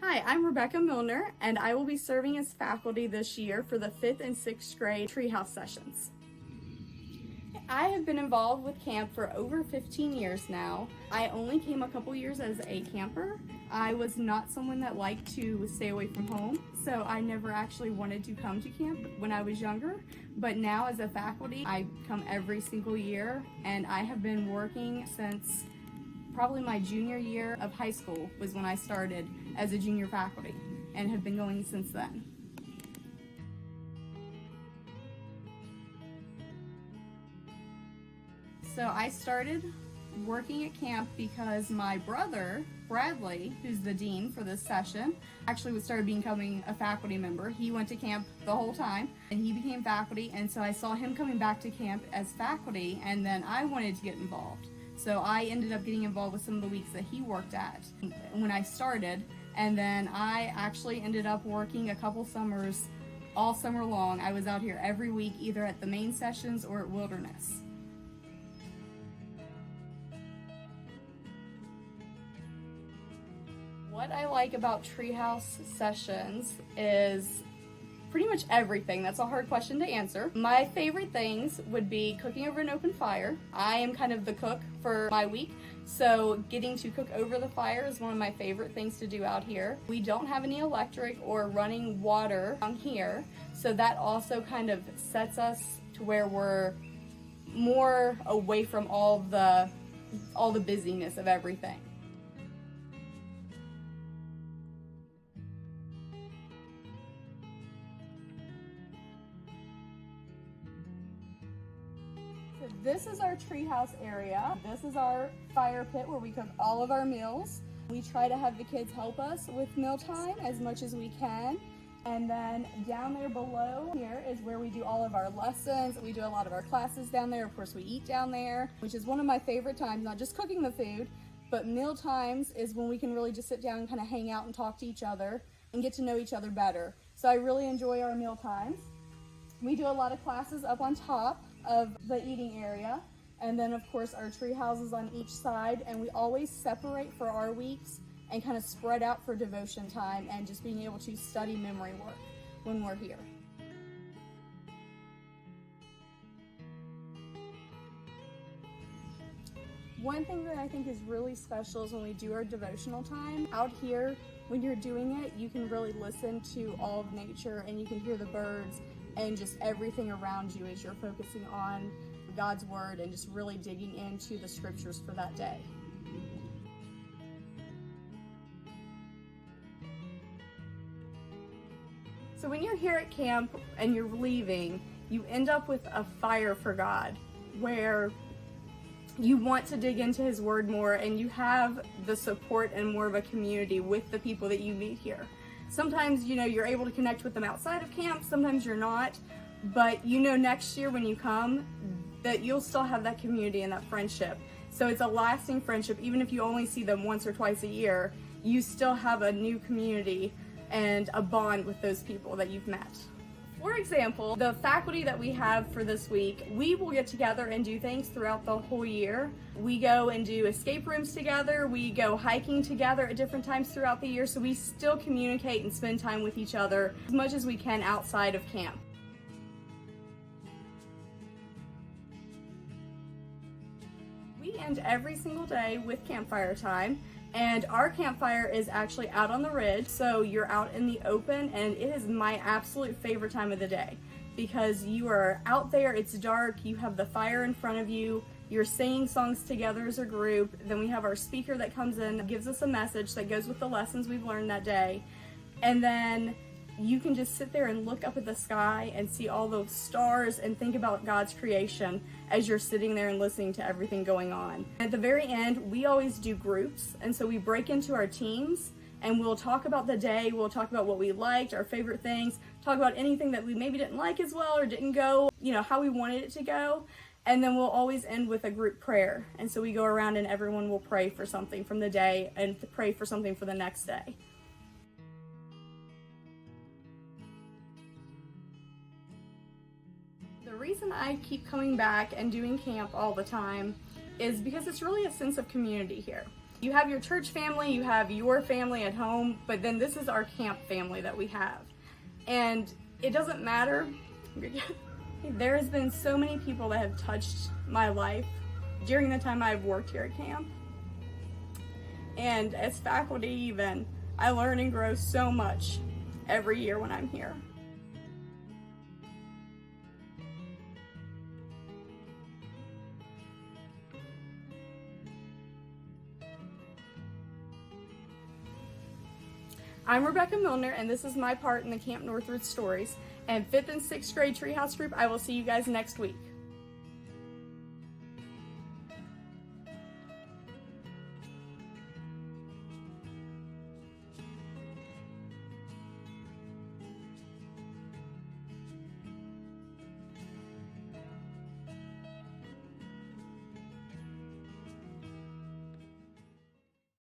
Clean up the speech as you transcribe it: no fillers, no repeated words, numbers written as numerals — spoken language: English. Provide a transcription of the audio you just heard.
Hi, I'm Rebecca Milner, and I will be serving as faculty this year for the 5th and 6th grade Treehouse sessions. I have been involved with camp for over 15 years now. I only came a couple years as a camper. I was not someone that liked to stay away from home, so I never actually wanted to come to camp when I was younger. But now as a faculty, I come every single year, and I have been working since probably my junior year of high school was when I started as a junior faculty and have been going since then. So I started working at camp because my brother, Bradley, who's the dean for this session, actually started becoming a faculty member. He went to camp the whole time and he became faculty, and so I saw him coming back to camp as faculty, and then I wanted to get involved. So I ended up getting involved with some of the weeks that he worked at when I started, and then I actually ended up working a couple summers, all summer long. I was out here every week, either at the main sessions or at Wilderness. What I like about Treehouse sessions is pretty much everything. That's a hard question to answer. My favorite things would be cooking over an open fire. I am kind of the cook for my week, so getting to cook over the fire is one of my favorite things to do out here. We don't have any electric or running water down here, so that also kind of sets us to where we're more away from all the busyness of everything. So this is our treehouse area. This is our fire pit where we cook all of our meals. We try to have the kids help us with mealtime as much as we can. And then down there below here is where we do all of our lessons. We do a lot of our classes down there. Of course, we eat down there, which is one of my favorite times, not just cooking the food, but meal times is when we can really just sit down and kind of hang out and talk to each other and get to know each other better. So I really enjoy our meal times. We do a lot of classes up on top of the eating area, and then of course our tree houses on each side, and we always separate for our weeks and kind of spread out for devotion time and just being able to study memory work when we're here. One thing that I think is really special is when we do our devotional time out here. When you're doing it, you can really listen to all of nature, and you can hear the birds and just everything around you as you're focusing on God's word and just really digging into the scriptures for that day. So when you're here at camp and you're leaving, you end up with a fire for God, where you want to dig into his word more, and you have the support and more of a community with the people that you meet here. Sometimes, you're able to connect with them outside of camp, sometimes you're not, but next year when you come, that you'll still have that community and that friendship. So it's a lasting friendship. Even if you only see them once or twice a year, you still have a new community and a bond with those people that you've met. For example, the faculty that we have for this week, we will get together and do things throughout the whole year. We go and do escape rooms together, we go hiking together at different times throughout the year, so we still communicate and spend time with each other as much as we can outside of camp. We end every single day with campfire time. And our campfire is actually out on the ridge, so you're out in the open, and it is my absolute favorite time of the day because you are out there, it's dark, you have the fire in front of you, you're singing songs together as a group. Then we have our speaker that comes in, gives us a message that goes with the lessons we've learned that day, and then you can just sit there and look up at the sky and see all those stars and think about God's creation as you're sitting there and listening to everything going on. At the very end, we always do groups, and so we break into our teams and we'll talk about the day, we'll talk about what we liked, our favorite things, talk about anything that we maybe didn't like as well or didn't go, how we wanted it to go, and then we'll always end with a group prayer. And so we go around and everyone will pray for something from the day and pray for something for the next day. The reason I keep coming back and doing camp all the time is because it's really a sense of community here. You have your church family, you have your family at home, but then this is our camp family that we have. And it doesn't matter. There has been so many people that have touched my life during the time I've worked here at camp. And as faculty even, I learn and grow so much every year when I'm here. I'm Rebecca Milner, and this is my part in the Camp Northwood Stories. And 5th and 6th grade Treehouse group, I will see you guys next week.